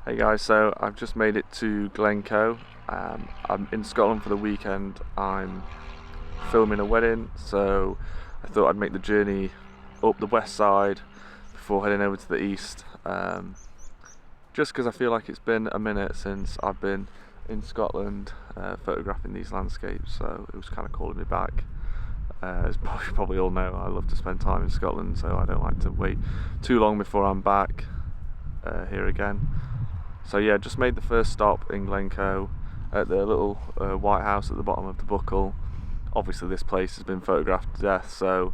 Hey guys, so I've just made it to Glencoe. I'm in Scotland for the weekend. I'm filming a wedding, so I thought I'd make the journey up the west side before heading over to the east. Just because I feel like it's been a minute since I've been in Scotland photographing these landscapes, so it was kind of calling me back. As you probably all know, I love to spend time in Scotland, so I don't like to wait too long before I'm back here again. So yeah, just made the first stop in Glencoe at the little white house at the bottom of the buckle. Obviously this place has been photographed to death, so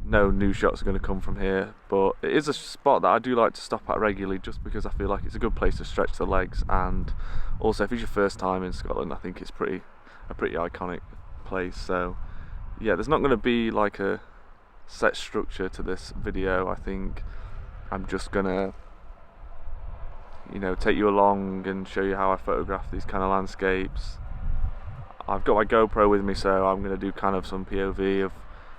no new shots are going to come from here, but it is a spot that I do like to stop at regularly just because I feel like it's a good place to stretch the legs, and also if it's your first time in Scotland, I think it's a pretty iconic place. So yeah, there's not going to be like a set structure to this video. I think I'm just gonna take you along and show you how I photograph these kind of landscapes. I've got my GoPro with me, so I'm going to do kind of some POV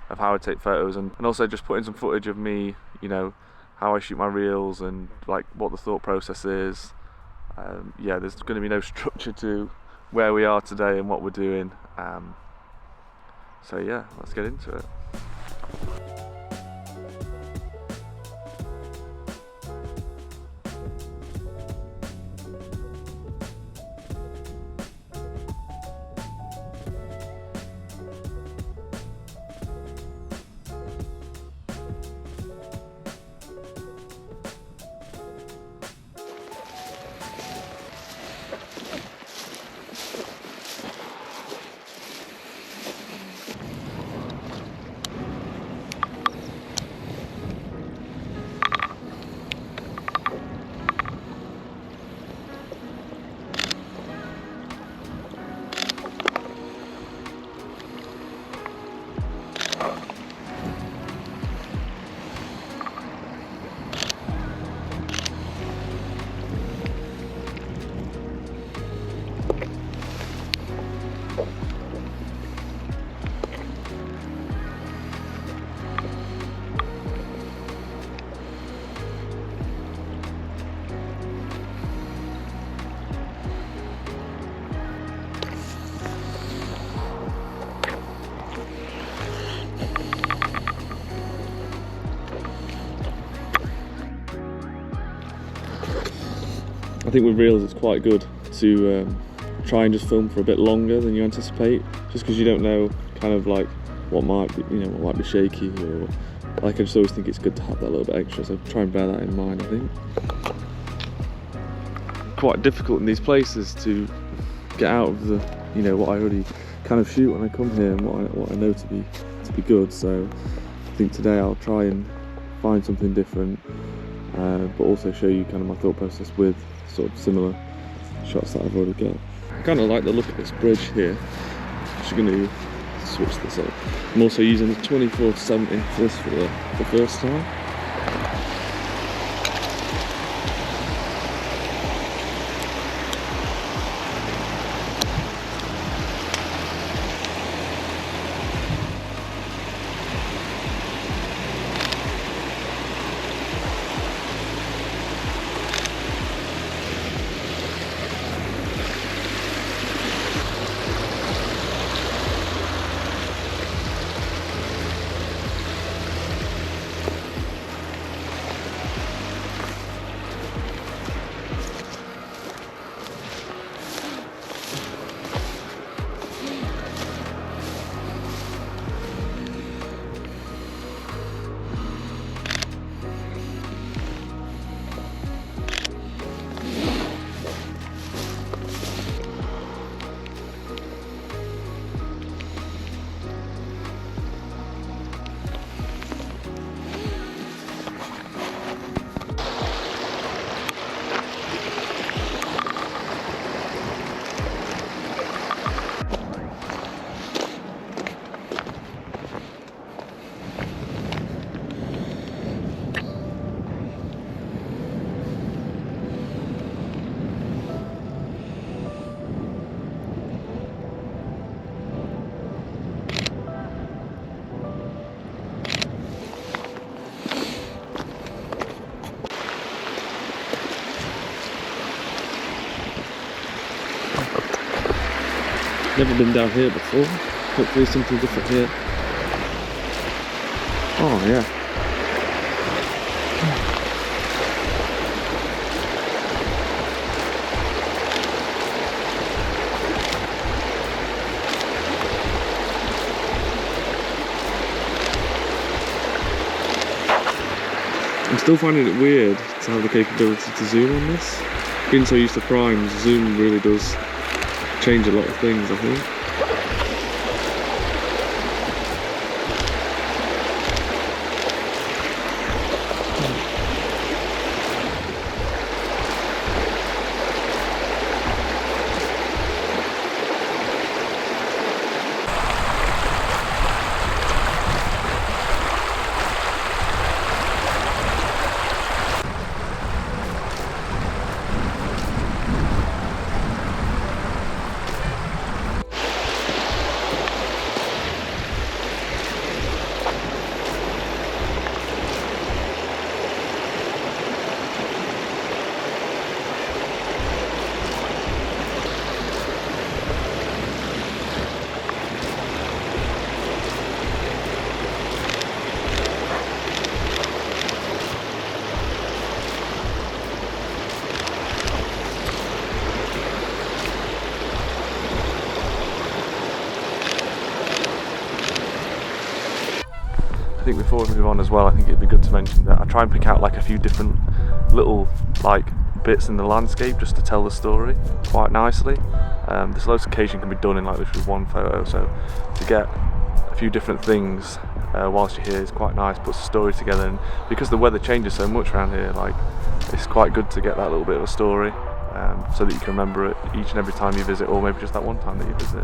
of how I take photos, and also just put in some footage of me, how I shoot my reels and like what the thought process is. Yeah, there's going to be no structure to where we are today and what we're doing. So yeah, let's get into it. I think with reels it's quite good to try and just film for a bit longer than you anticipate, just because you don't know kind of like what might be shaky, or like I just always think it's good to have that little bit extra, so try and bear that in mind. I think quite difficult in these places to get out of the what I already kind of shoot when I come here and what I know to be good. So I think today I'll try and find something different, but also show you kind of my thought process with sort of similar shots that I've already got. I kind of like the look of this bridge here. I'm just going to switch this up. I'm also using the 24-70 for this for the first time. Never been down here before. Hopefully something different here. Oh yeah. I'm still finding it weird to have the capability to zoom on this. Being so used to primes, zoom really does change a lot of things, I think. I think before we move on as well, I think it'd be good to mention that I try and pick out like a few different little like bits in the landscape just to tell the story quite nicely. This location can be done in like literally one photo, so to get a few different things whilst you're here is quite nice, puts the story together, and because the weather changes so much around here, like it's quite good to get that little bit of a story so that you can remember it each and every time you visit, or maybe just that one time that you visit.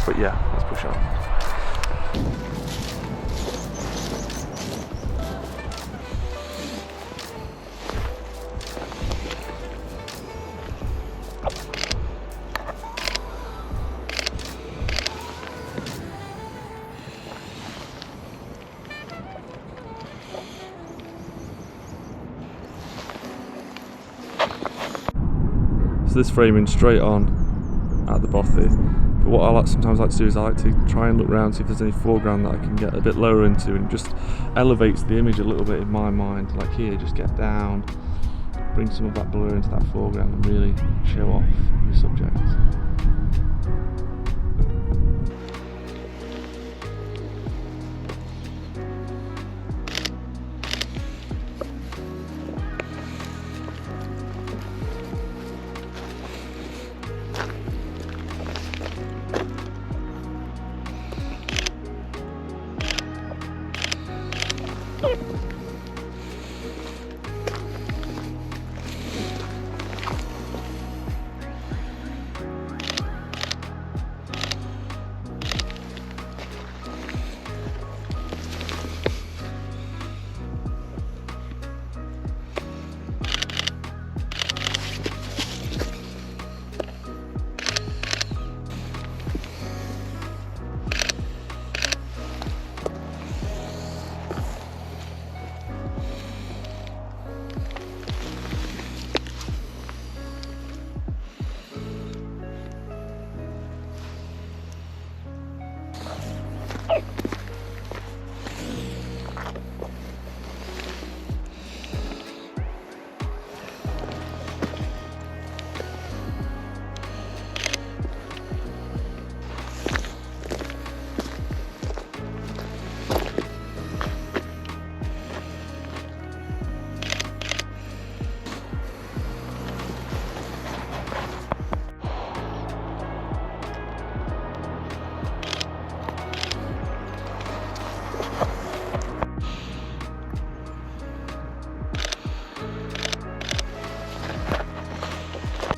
But yeah, let's push on. This framing straight on at the bothy, but what I sometimes like to do is I like to try and look around, see if there's any foreground that I can get a bit lower into, and it just elevates the image a little bit in my mind. Like here, just get down, bring some of that blur into that foreground and really show off your subject.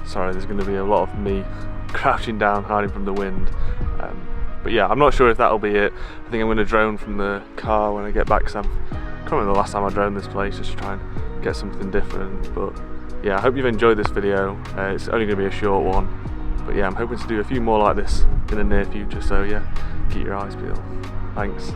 Sorry, there's going to be a lot of me crouching down, hiding from the wind. But yeah, I'm not sure if that'll be it. I think I'm going to drone from the car when I get back, because I can't remember the last time I droned this place, just to try and get something different. But yeah, I hope you've enjoyed this video. It's only going to be a short one. But yeah, I'm hoping to do a few more like this in the near future, so yeah, keep your eyes peeled. Thanks.